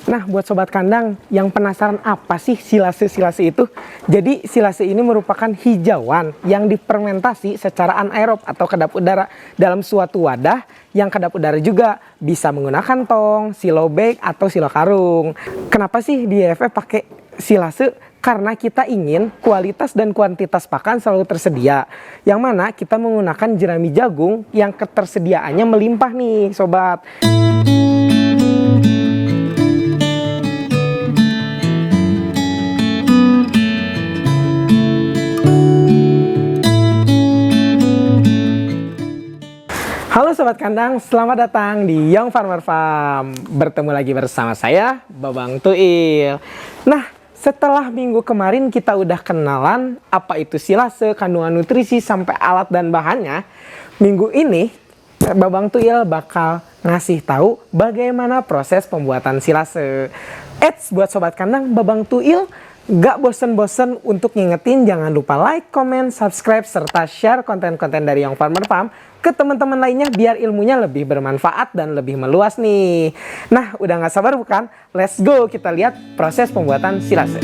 Nah, buat sobat kandang yang penasaran apa sih silase-silase itu? Jadi silase ini merupakan hijauan yang difermentasi secara anaerob atau kedap udara dalam suatu wadah yang kedap udara juga bisa menggunakan tong, silo bag atau silo karung. Kenapa sih di EFF pakai silase? Karena kita ingin kualitas dan kuantitas pakan selalu tersedia. Yang mana kita menggunakan jerami jagung yang ketersediaannya melimpah nih sobat. Halo sobat kandang, selamat datang di Young Farmer Farm. Bertemu lagi bersama saya, Babang Tuil. Nah, setelah minggu kemarin kita udah kenalan apa itu silase, kandungan nutrisi, sampai alat dan bahannya. Minggu ini, Babang Tuil bakal ngasih tahu bagaimana proses pembuatan silase. Eits, buat sobat kandang, Babang Tuil gak bosen-bosen untuk ngingetin jangan lupa like, comment, subscribe, serta share konten-konten dari Young Farmer Farm ke teman-teman lainnya biar ilmunya lebih bermanfaat dan lebih meluas nih. Nah, udah gak sabar bukan? Let's go kita lihat proses pembuatan silase.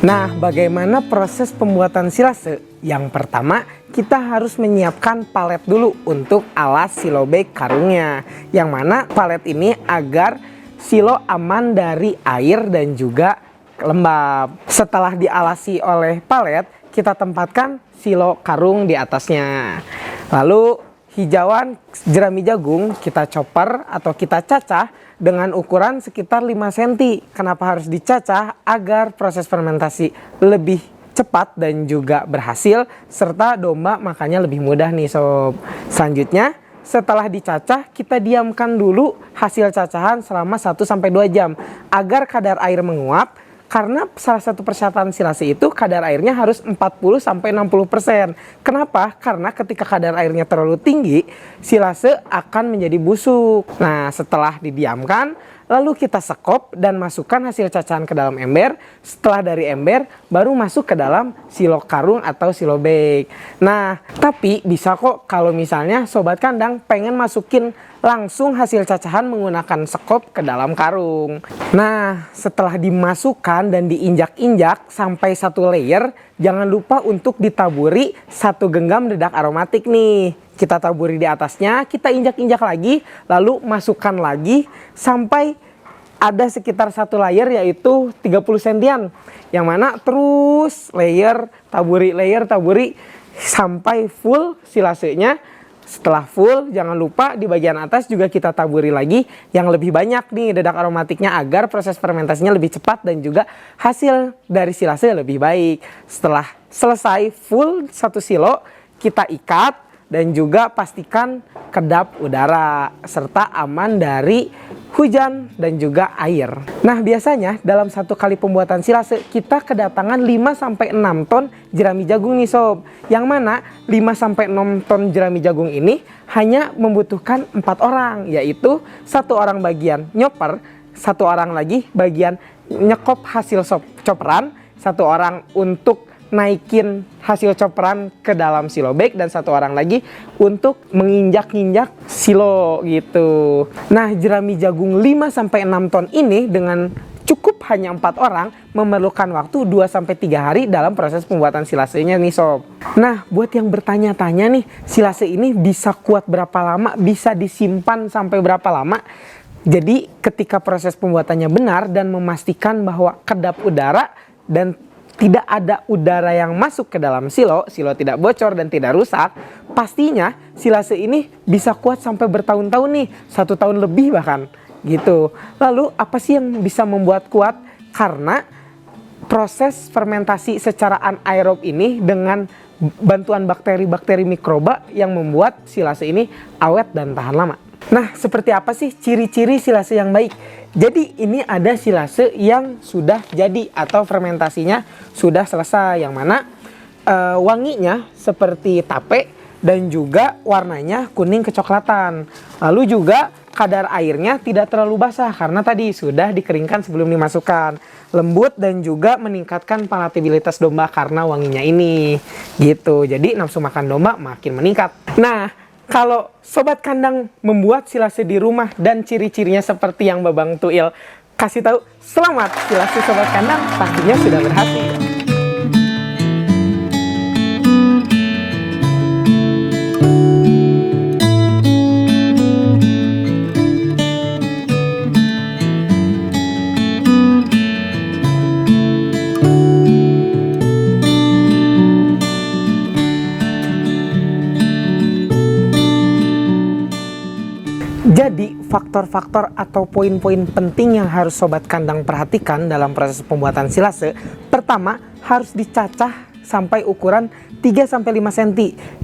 Nah, bagaimana proses pembuatan silase? Yang pertama, kita harus menyiapkan palet dulu untuk alas silo bag karungnya. Yang mana palet ini agar silo aman dari air dan juga lembab. Setelah dialasi oleh palet, kita tempatkan silo karung di atasnya. Lalu hijauan jerami jagung kita chopper atau kita cacah dengan ukuran sekitar 5 cm. Kenapa harus dicacah? Agar proses fermentasi lebih cepat dan juga berhasil, serta domba makannya lebih mudah nih sob. Selanjutnya, setelah dicacah, kita diamkan dulu hasil cacahan selama 1-2 jam agar kadar air menguap. Karena salah satu persyaratan silase itu kadar airnya harus 40-60%. Kenapa? Karena ketika kadar airnya terlalu tinggi, silase akan menjadi busuk. Nah, setelah didiamkan, lalu kita sekop dan masukkan hasil cacahan ke dalam ember. Setelah dari ember, baru masuk ke dalam silo karung atau silo bag. Nah, tapi bisa kok kalau misalnya sobat kandang pengen masukin langsung hasil cacahan menggunakan sekop ke dalam karung. Nah, setelah dimasukkan dan diinjak-injak sampai 1 layer, jangan lupa untuk ditaburi 1 genggam dedak aromatik nih. Kita taburi di atasnya, kita injak-injak lagi, lalu masukkan lagi sampai ada sekitar 1 layer yaitu 30 sentian. Yang mana terus layer taburi sampai full silasenya. Setelah full, jangan lupa di bagian atas juga kita taburi lagi yang lebih banyak nih dedak aromatiknya agar proses fermentasinya lebih cepat dan juga hasil dari silase lebih baik. Setelah selesai full 1 silo, kita ikat dan juga pastikan kedap udara serta aman dari hujan dan juga air. Nah, biasanya dalam 1 kali pembuatan silase kita kedatangan 5-6 ton jerami jagung nih sob. Yang mana 5-6 ton jerami jagung ini hanya membutuhkan 4 orang, yaitu 1 orang bagian nyopper, 1 orang lagi bagian nyekop hasil chopperan, 1 orang untuk naikin hasil chopperan ke dalam silo bag, dan 1 orang lagi untuk menginjak-injak silo gitu. Nah, jerami jagung 5-6 ton ini dengan cukup hanya 4 orang memerlukan waktu 2-3 hari dalam proses pembuatan silasenya nih sob. Nah, buat yang bertanya-tanya nih, silase ini bisa kuat berapa lama, bisa disimpan sampai berapa lama? Jadi ketika proses pembuatannya benar dan memastikan bahwa kedap udara dan tidak ada udara yang masuk ke dalam silo tidak bocor dan tidak rusak, pastinya silase ini bisa kuat sampai bertahun-tahun nih, 1 tahun lebih bahkan gitu. Lalu apa sih yang bisa membuat kuat? Karena proses fermentasi secara anaerob ini dengan bantuan bakteri-bakteri mikroba yang membuat silase ini awet dan tahan lama. Nah, seperti apa sih ciri-ciri silase yang baik? Jadi ini ada silase yang sudah jadi atau fermentasinya sudah selesai, yang mana wanginya seperti tape dan juga warnanya kuning kecoklatan. Lalu juga kadar airnya tidak terlalu basah karena tadi sudah dikeringkan sebelum dimasukkan. Lembut dan juga meningkatkan palatabilitas domba karena wanginya ini. Gitu. Jadi nafsu makan domba makin meningkat. Nah, kalau sobat kandang membuat silase di rumah dan ciri-cirinya seperti yang Babang Tuil kasih tahu, selamat, silase sobat kandang pastinya sudah berhasil. Jadi, faktor-faktor atau poin-poin penting yang harus sobat kandang perhatikan dalam proses pembuatan silase. Pertama, harus dicacah sampai ukuran 3-5 cm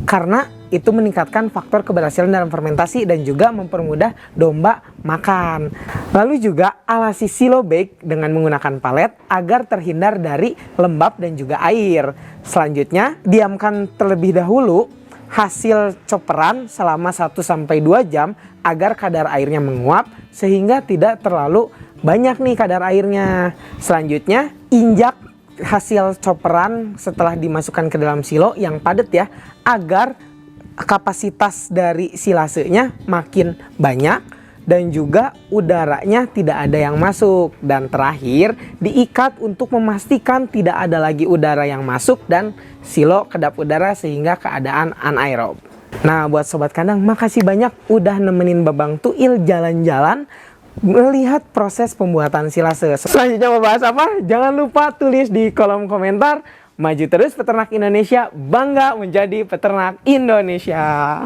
karena itu meningkatkan faktor keberhasilan dalam fermentasi dan juga mempermudah domba makan. Lalu juga alasi silo bake dengan menggunakan palet agar terhindar dari lembab dan juga air. Selanjutnya, diamkan terlebih dahulu hasil chopperan selama 1-2 jam agar kadar airnya menguap sehingga tidak terlalu banyak nih kadar airnya. Selanjutnya, injak hasil chopperan setelah dimasukkan ke dalam silo yang padat ya, agar kapasitas dari silasenya makin banyak dan juga udaranya tidak ada yang masuk. Dan terakhir, diikat untuk memastikan tidak ada lagi udara yang masuk dan silo kedap udara sehingga keadaan anaerob. Nah, buat sobat kandang, makasih banyak udah nemenin Babang Tuil jalan-jalan melihat proses pembuatan silase. Selanjutnya mau bahas apa? Jangan lupa tulis di kolom komentar. Maju terus peternak Indonesia, bangga menjadi peternak Indonesia.